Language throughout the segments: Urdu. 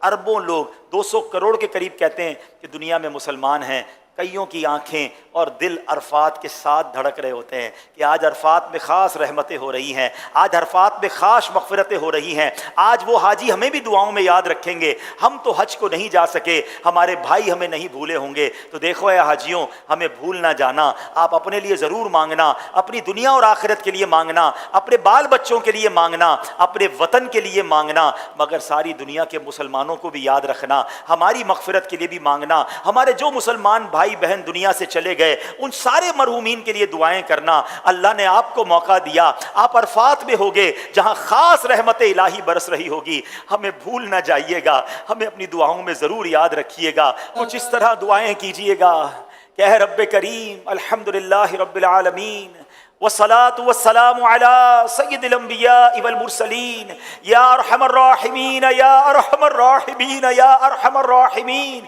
اربوں لوگ 200 کروڑ کے قریب کہتے ہیں کہ دنیا میں مسلمان ہیں، کئیوں کی آنکھیں اور دل عرفات کے ساتھ دھڑک رہے ہوتے ہیں کہ آج عرفات میں خاص رحمتیں ہو رہی ہیں، آج عرفات میں خاص مغفرتیں ہو رہی ہیں، آج وہ حاجی ہمیں بھی دعاؤں میں یاد رکھیں گے، ہم تو حج کو نہیں جا سکے، ہمارے بھائی ہمیں نہیں بھولے ہوں گے۔ تو دیکھو اے حاجیوں، ہمیں بھول نہ جانا، آپ اپنے لیے ضرور مانگنا، اپنی دنیا اور آخرت کے لیے مانگنا، اپنے بال بچوں کے لیے مانگنا، اپنے وطن کے لیے مانگنا، مگر ساری دنیا کے مسلمانوں کو بھی یاد رکھنا، ہماری مغفرت کے لیے بھی مانگنا، ہمارے جو مسلمان بھائی بہن دنیا سے چلے گئے ان سارے مرحومین کے لیے دعائیں کرنا۔ اللہ نے آپ کو موقع دیا، آپ عرفات میں ہوگے جہاں خاص رحمت الہی برس رہی ہوگی، ہمیں بھول نہ جائیے گا، ہمیں اپنی دعاؤں میں ضرور یاد رکھیے گا، کچھ اس طرح دعائیں کیجیے گا کہ اے رب کریم الحمدللہ رب العالمین والصلاة والسلام على سید الانبیاء والمرسلین یا ارحم الراحمین یا ارحم الراحمین یا ارحم الراحمین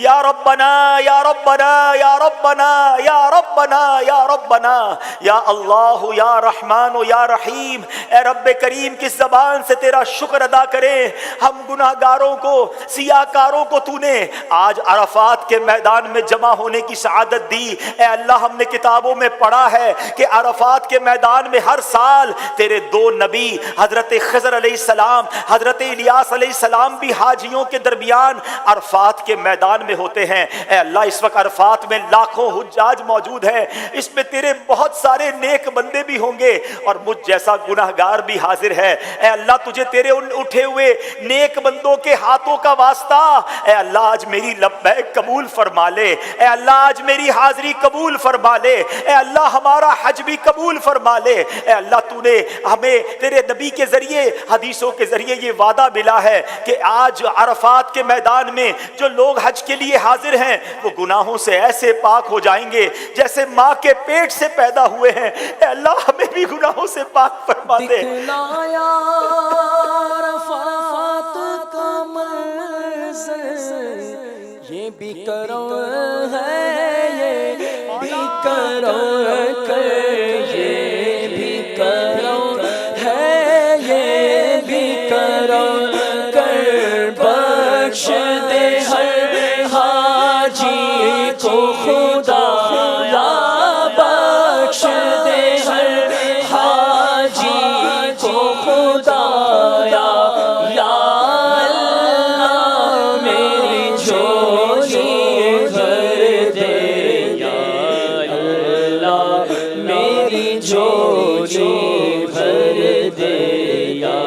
یا ربنا یا ربنا یا ربنا یا ربنا یا ربنا یا اللہ یا رحمان یا رحیم۔ اے رب کریم کس زبان سے تیرا شکر ادا کریں، ہم گناہ گاروں کو، سیاہ کاروں کو تو نے آج عرفات کے میدان میں جمع ہونے کی سعادت دی۔ اے اللہ ہم نے کتابوں میں پڑھا ہے کہ عرفات کے میدان میں ہر سال تیرے دو نبی حضرت خضر علیہ السلام، حضرت الیاس علیہ السلام بھی حاجیوں کے درمیان عرفات کے میدان میں ہوتے ہیں۔ اے اللہ اس وقت عرفات میں لاکھوں حجاج موجود ہیں، اس میں تیرے بہت سارے نیک بندے بھی ہوں گے اور مجھ جیسا گناہ گار بھی حاضر ہے۔ اے اللہ تجھے تیرے ان اٹھے ہوئے نیک بندوں کے ہاتھوں کا واسطہ، اے اللہ آج میری لبیک قبول فرما لے، اے اللہ آج میری حاضری قبول فرما لے، اے اللہ ہمارا حج بھی قبول فرما لے۔ اے اللہ تو نے ہمیں تیرے نبی کے ذریعے، حدیثوں کے ذریعے یہ وعدہ ملا ہے کہ آج عرفات کے میدان میں جو لوگ حج کے لیے حاضر ہیں وہ گناہوں سے ایسے پاک ہو جائیں گے جیسے ماں کے پیٹ سے پیدا ہوئے ہیں۔ اے اللہ ہمیں بھی گناہوں سے پاک فرما دے۔ دکھلایا عرفات کا منظر، یہ بھی کرو ہے، یہ بھی کرو کر، یہ بھی کرو ہے، یہ بھی کرو کر، بخش دے ہر حاجی کو خدا، بخش دے ہر حاجی کو خدا، یا اللہ میری جھولی بھر دے، یا اللہ میری جھولی بھر دے، یا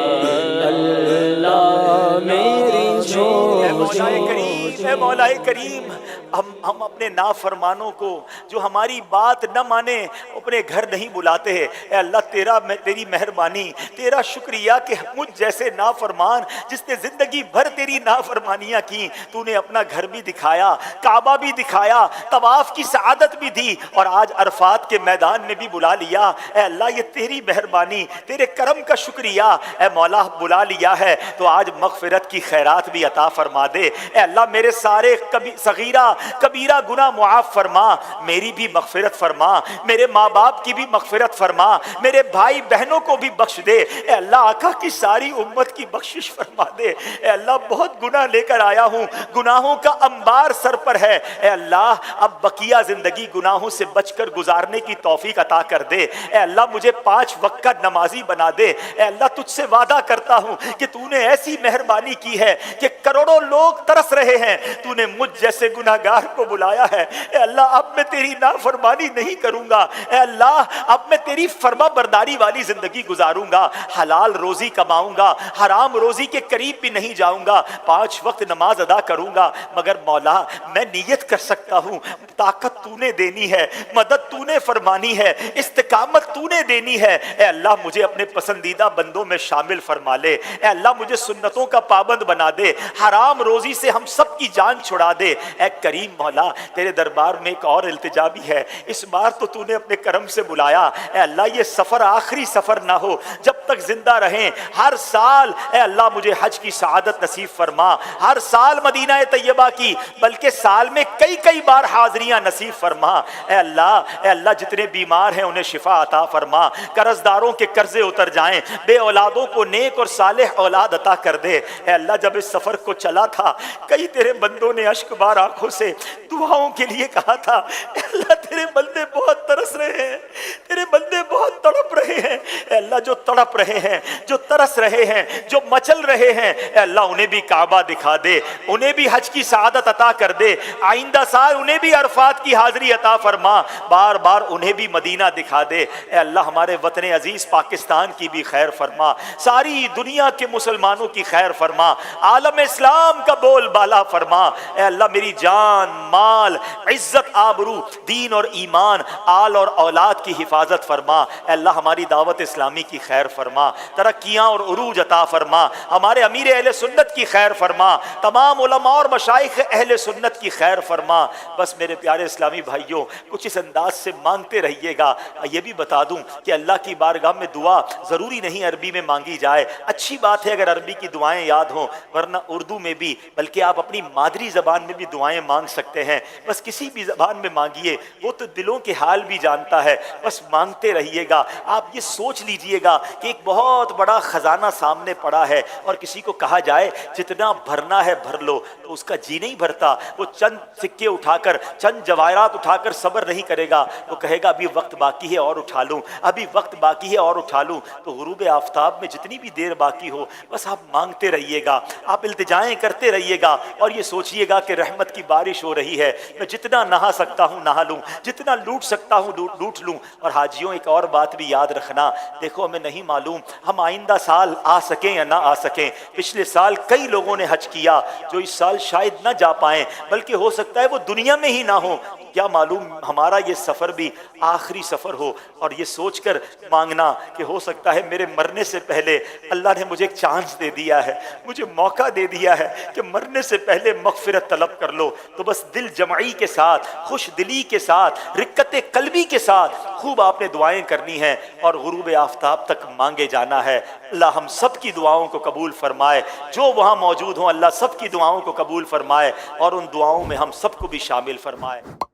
اللہ میری جھولی۔ اے مولا کریم ہم اپنے نافرمانوں کو جو ہماری بات نہ مانے اپنے گھر نہیں بلاتے ہیں۔ اے اللہ تیری مہربانی، تیرا شکریہ کہ مجھ جیسے نافرمان جس نے زندگی بھر تیری نافرمانیاں کی، تو نے اپنا گھر بھی دکھایا، کعبہ بھی دکھایا، طواف کی سعادت بھی دی اور آج عرفات کے میدان میں بھی بلا لیا۔ اے اللہ یہ تیری مہربانی، تیرے کرم کا شکریہ۔ اے مولا بلا لیا ہے تو آج مغفرت کی خیرات بھی عطا فرما دے۔ اے اللہ میرے سارے صغیرہ کبیرہ گناہ معاف فرما، میری بھی مغفرت فرما، میرے ماں باپ کی بھی مغفرت فرما، میرے بھائی بہنوں کو بھی بخش دے۔ اے اللہ آقا کی ساری امت کی بخشش فرما دے۔ اے اللہ بہت گناہ لے کر آیا ہوں، گناہوں کا انبار سر پر ہے۔ اے اللہ اب بقیہ زندگی گناہوں سے بچ کر گزارنے کی توفیق عطا کر دے۔ اے اللہ مجھے 5 وقت کا نمازی بنا دے۔ اے اللہ تجھ سے وعدہ کرتا ہوں کہ تو نے ایسی مہربانی کی ہے کہ کروڑوں لوگ ترس رہے ہیں، تو نے مجھ جیسے گناہ گار کو بلایا ہے۔ اے اللہ اب میں تیری نافرمانی نہیں کروں گا، اے اللہ اب میں تیری فرما برداری والی زندگی گزاروں گا، حلال روزی کماؤں گا، حرام روزی کے قریب بھی نہیں جاؤں گا، 5 وقت نماز ادا کروں گا۔ مگر مولا میں نیت کر سکتا ہوں، طاقت تو نے دینی ہے، مدد تو نے فرمانی ہے، استقامت تو نے دینی ہے۔ اے اللہ مجھے اپنے پسندیدہ بندوں میں شامل فرما لے۔ اے اللہ مجھے سنتوں کا پابند بنا دے، حرام روزی سے ہم سب کی جان چھڑا دے۔ اے کریم مولا تیرے دربار میں ایک اور التجا بھی ہے، اس بار تو نے اپنے کرم سے بلایا۔ اے اللہ یہ سفر آخری سفر نہ ہو، جب تک زندہ رہیں ہر سال اے اللہ مجھے حج کی سعادت نصیب فرما، ہر سال مدینہ طیبہ کی بلکہ سال میں کئی کئی بار حاضریاں نصیب فرما۔ اے اللہ جتنے بیمار ہیں انہیں شفا عطا فرما، قرض داروں کے قرضے اتر جائیں، بے اولادوں کو نیک اور صالح اولاد عطا کر دے۔ اے اللہ جب اس سفر کو چلا تھا کئی تیرے بندوں نے اشک بار آنکھوں سے دعاؤں کے لیے کہا تھا، اے اللہ تیرے بندے بہت ترس رہے ہیں، تیرے بندے بہت تڑپ رہے ہیں۔ اے اللہ جو تڑپ رہے ہیں، جو ترس رہے ہیں، جو مچل رہے ہیں، اے اللہ انہیں بھی کعبہ دکھا دے، انہیں بھی حج کی سعادت عطا کر دے، آئندہ سال انہیں بھی عرفات کی حاضری عطا فرما، بار بار انہیں بھی مدینہ دکھا دے۔ اے اللہ ہمارے وطن عزیز پاکستان کی بھی خیر فرما، ساری دنیا کے مسلمانوں کی خیر فرما، عالم اسلام کا بول بالا فرما۔ اے اللہ میری جان، مال، عزت، آبرو، دین اور ایمان، آل اور اولاد کی حفاظت فرما۔ اے اللہ ہماری دعوت اسلامی کی خیر فرما، ترقیاں اور عروج عطا فرما، ہمارے امیر اہل سنت کی خیر فرما، تمام علماء اور مشائخ اہل سنت کی خیر فرما۔ بس میرے پیارے اسلامی بھائیوں کچھ اس انداز سے مانگتے رہیے گا۔ یہ بھی بتا دوں کہ اللہ کی بارگاہ میں دعا ضروری نہیں عربی میں مانگی جائے، اچھی بات ہے اگر عربی کی دعائیں یاد ہوں، ورنہ اردو میں بھی، بلکہ آپ اپنی مادری زبان میں بھی دعائیں مانگ سکتے ہیں۔ بس کسی بھی زبان میں مانگیے، وہ تو دلوں کے حال بھی جانتا ہے، بس مانگتے رہیے گا۔ آپ یہ سوچ لیجئے گا کہ ایک بہت بڑا خزانہ سامنے پڑا ہے اور کسی کو کہا جائے جتنا بھرنا ہے بھر لو تو اس کا جی نہیں بھرتا، وہ چند سکے اٹھا کر، چند جواہرات اٹھا کر صبر نہیں کرے گا، وہ کہے گا ابھی وقت باقی ہے اور اٹھا لوں، ابھی وقت باقی ہے اور اٹھا لوں۔ تو غروب آفتاب میں جتنی بھی دیر باقی ہو بس آپ مانگتے رہیے گا، آپ التجائیں کرتے رہیے گا اور یہ سوچئے گا کہ رحمت کی بارش ہو رہی ہے، میں جتنا نہا سکتا ہوں نہا لوں، جتنا لوٹ سکتا ہوں لوٹ لوں۔ اور حاجیوں ایک اور بات بھی یاد رکھنا، دیکھو ہمیں نہیں معلوم ہم آئندہ سال آ سکیں یا نہ آ سکیں۔ پچھلے سال کئی لوگوں نے حج کیا جو اس سال شاید نہ جا پائیں، بلکہ ہو سکتا ہے وہ دنیا میں ہی نہ ہو، کیا معلوم ہمارا یہ سفر بھی آخری سفر ہو۔ اور یہ سوچ کر مانگنا کہ ہو سکتا ہے میرے مرنے سے پہلے اللہ نے مجھے ایک چانس دے دیا ہے، مجھے موقع دے دیا ہے کہ مرنے سے پہلے مغفرت طلب کر لو۔ تو بس دل جمعی کے ساتھ، خوش دلی کے ساتھ، رقت قلبی کے ساتھ خوب آپ نے دعائیں کرنی ہیں اور غروب آفتاب تک مانگے جانا ہے۔ اللہ ہم سب کی دعاؤں کو قبول فرمائے، جو وہاں موجود ہوں اللہ سب کی دعاؤں کو قبول فرمائے اور ان دعاؤں میں ہم سب کو بھی شامل فرمائے۔